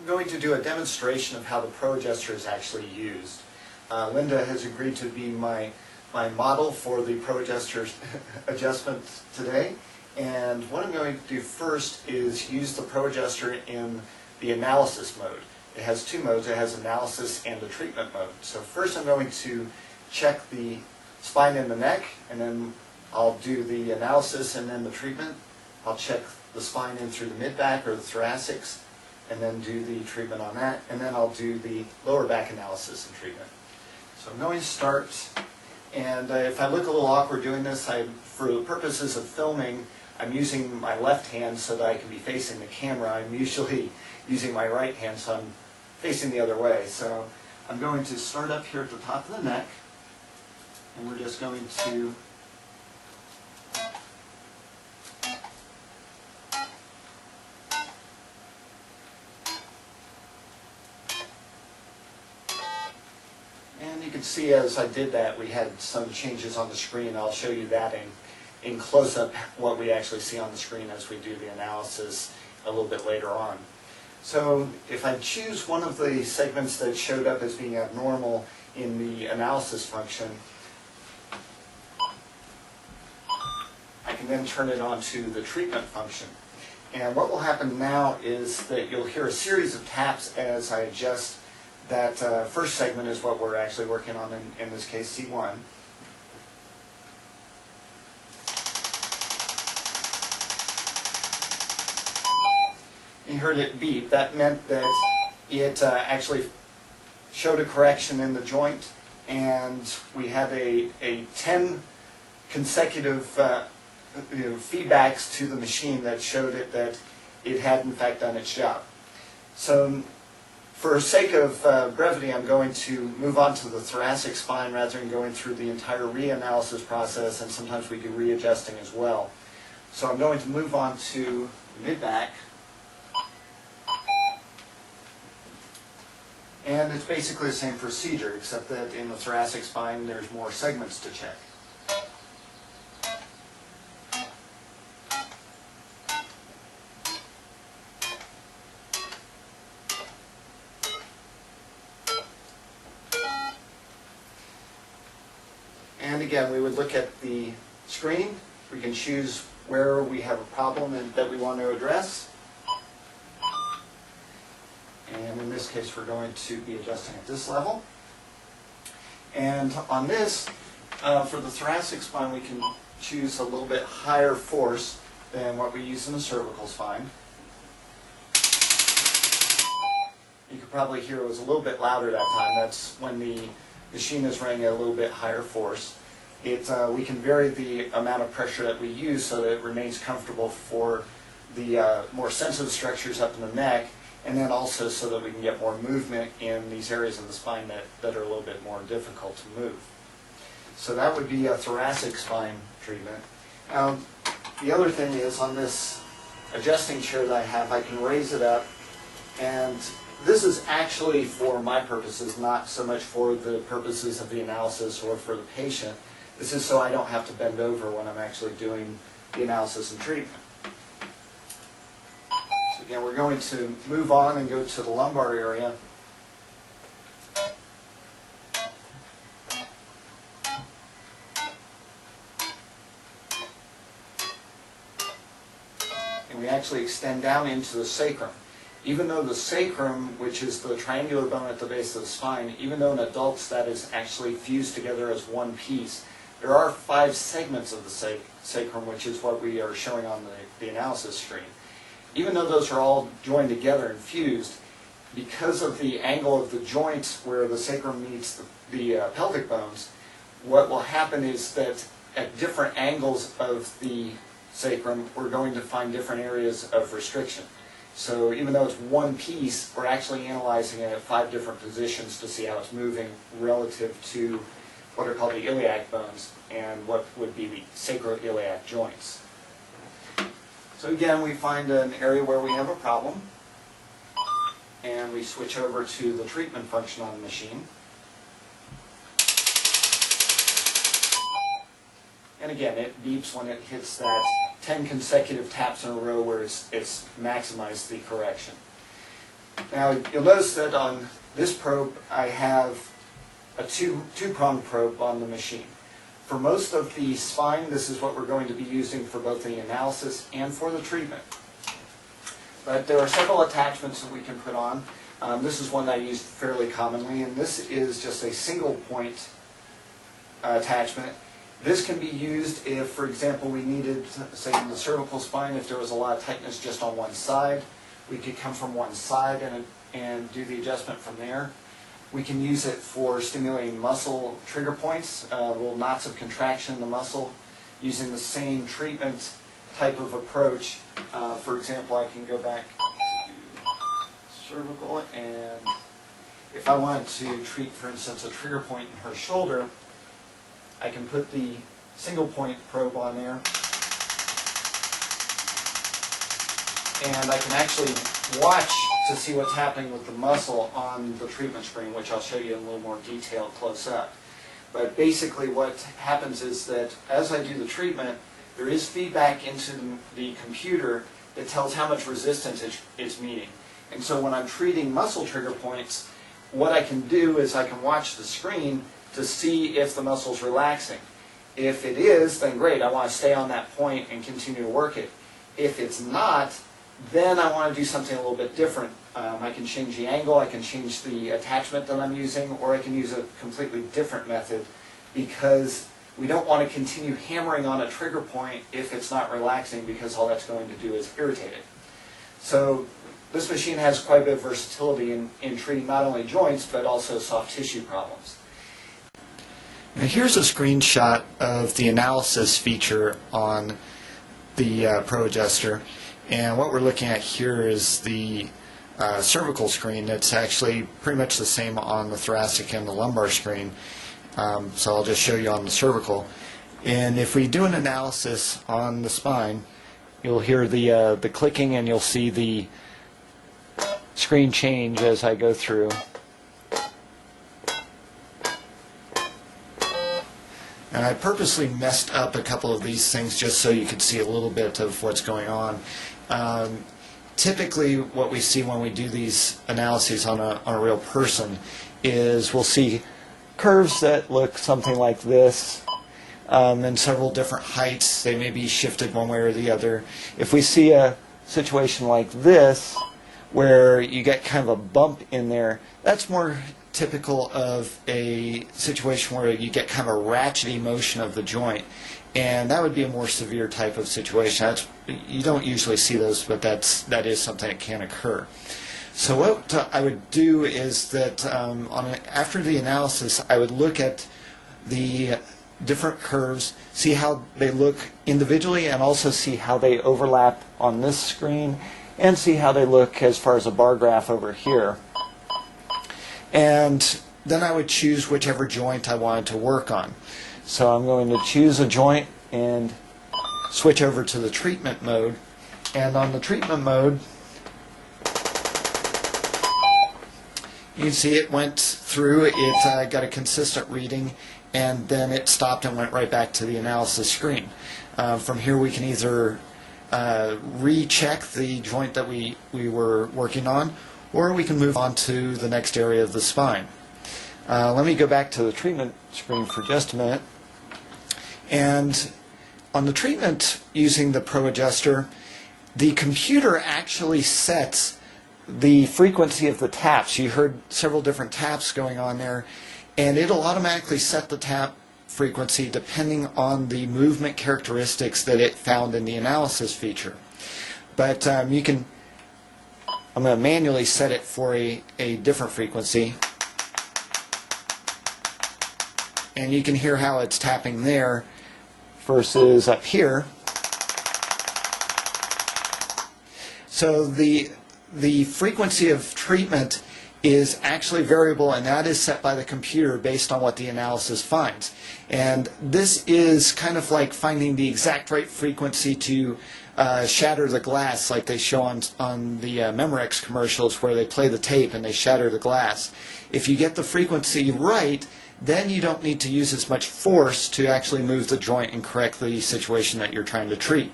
I'm going to do a demonstration of how the ProAdjuster is actually used. Linda has agreed to be my model for the ProAdjuster adjustment today. And what I'm going to do first is use the ProAdjuster in the analysis mode. It has two modes. It has analysis and the treatment mode. So first I'm going to check the spine and the neck, and then I'll do the analysis and then the treatment. I'll check the spine in through the mid-back or the thoracics, and then do the treatment on that, and then I'll do the lower back analysis and treatment. So I'm going to start, and if I look a little awkward doing this, for the purposes of filming, I'm using my left hand so that I can be facing the camera. I'm usually using my right hand, so I'm facing the other way. So I'm going to start up here at the top of the neck, and we're just going to and you can see as I did that we had some changes on the screen. I'll show you that in close-up what we actually see on the screen as we do the analysis a little bit later on. So if I choose one of the segments that showed up as being abnormal in the analysis function, I can then turn it on to the treatment function. And what will happen now is that you'll hear a series of taps as I adjust that first segment is what we're actually working on in this case, C1. You heard it beep. That meant that it actually showed a correction in the joint, and we had a 10 consecutive feedbacks to the machine that showed it that it had in fact done its job. So for sake of brevity, I'm going to move on to the thoracic spine rather than going through the entire reanalysis process, and sometimes we do readjusting as well. So I'm going to move on to mid-back. And it's basically the same procedure, except that in the thoracic spine there's more segments to check. And again, we would look at the screen. We can choose where we have a problem that we want to address. And in this case, we're going to be adjusting at this level. And on this, for the thoracic spine, we can choose a little bit higher force than what we use in the cervical spine. You could probably hear it was a little bit louder that time. That's when the machine is running at a little bit higher force. We can vary the amount of pressure that we use so that it remains comfortable for the more sensitive structures up in the neck, and then also so that we can get more movement in these areas of the spine that are a little bit more difficult to move. So that would be a thoracic spine treatment. The other thing is on this adjusting chair that I have, I can raise it up, and this is actually for my purposes, not so much for the purposes of the analysis or for the patient. This is so I don't have to bend over when I'm actually doing the analysis and treatment. So again, we're going to move on and go to the lumbar area. And we actually extend down into the sacrum. Even though the sacrum, which is the triangular bone at the base of the spine, even though in adults that is actually fused together as one piece, there are 5 segments of the sacrum, which is what we are showing on the analysis screen. Even though those are all joined together and fused, because of the angle of the joints where the sacrum meets the pelvic bones, what will happen is that at different angles of the sacrum, we're going to find different areas of restriction. So even though it's one piece, we're actually analyzing it at 5 different positions to see how it's moving relative to what are called the iliac bones and what would be the sacroiliac joints. So again, we find an area where we have a problem, and we switch over to the treatment function on the machine. And again, it beeps when it hits that 10 consecutive taps in a row where it's maximized the correction. Now you'll notice that on this probe I have a two-pronged probe on the machine. For most of the spine, this is what we're going to be using for both the analysis and for the treatment. But there are several attachments that we can put on. This is one that I use fairly commonly, and this is just a single point attachment. This can be used if, for example, we needed, say in the cervical spine, if there was a lot of tightness just on one side, we could come from one side and do the adjustment from there. We can use it for stimulating muscle trigger points, little knots of contraction in the muscle, using the same treatment type of approach. For example, I can go back to cervical, and if I wanted to treat, for instance, a trigger point in her shoulder, I can put the single point probe on there, and I can actually watch to see what's happening with the muscle on the treatment screen, which I'll show you in a little more detail close up. But basically what happens is that as I do the treatment, there is feedback into the computer that tells how much resistance it's meeting. And so when I'm treating muscle trigger points, what I can do is I can watch the screen to see if the muscle's relaxing. If it is, then great, I want to stay on that point and continue to work it. If it's not, then I want to do something a little bit different. I can change the angle, I can change the attachment that I'm using, or I can use a completely different method, because we don't want to continue hammering on a trigger point if it's not relaxing, because all that's going to do is irritate it. So this machine has quite a bit of versatility in treating not only joints but also soft tissue problems. Now here's a screenshot of the analysis feature on the ProAdjuster, and what we're looking at here is the cervical screen. It's actually pretty much the same on the thoracic and the lumbar screen, so I'll just show you on the cervical. And if we do an analysis on the spine, you'll hear the clicking, and you'll see the screen change as I go through. And I purposely messed up a couple of these things just so you could see a little bit of what's going on. Typically what we see when we do these analyses on a real person is we'll see curves that look something like this, in several different heights. They may be shifted one way or the other. If we see a situation like this where you get kind of a bump in there, that's more typical of a situation where you get kind of a ratchety motion of the joint, and that would be a more severe type of situation. You don't usually see those, but that is something that can occur. So what I would do is that after the analysis, I would look at the different curves, see how they look individually, and also see how they overlap on this screen, and see how they look as far as a bar graph over here. And then I would choose whichever joint I wanted to work on. So I'm going to choose a joint and switch over to the treatment mode. And on the treatment mode, you can see it went through, it got a consistent reading, and then it stopped and went right back to the analysis screen. From here we can either recheck the joint that we were working on, or we can move on to the next area of the spine. Let me go back to the treatment screen for just a minute. And on the treatment using the ProAdjuster, the computer actually sets the frequency of the taps. You heard several different taps going on there, and it'll automatically set the tap frequency depending on the movement characteristics that it found in the analysis feature. But I'm going to manually set it for a different frequency, and you can hear how it's tapping there versus up here. So the frequency of treatment is actually variable, and that is set by the computer based on what the analysis finds. And this is kind of like finding the exact right frequency to shatter the glass, like they show on the Memorex commercials where they play the tape and they shatter the glass. If you get the frequency right, then you don't need to use as much force to actually move the joint and correct the situation that you're trying to treat.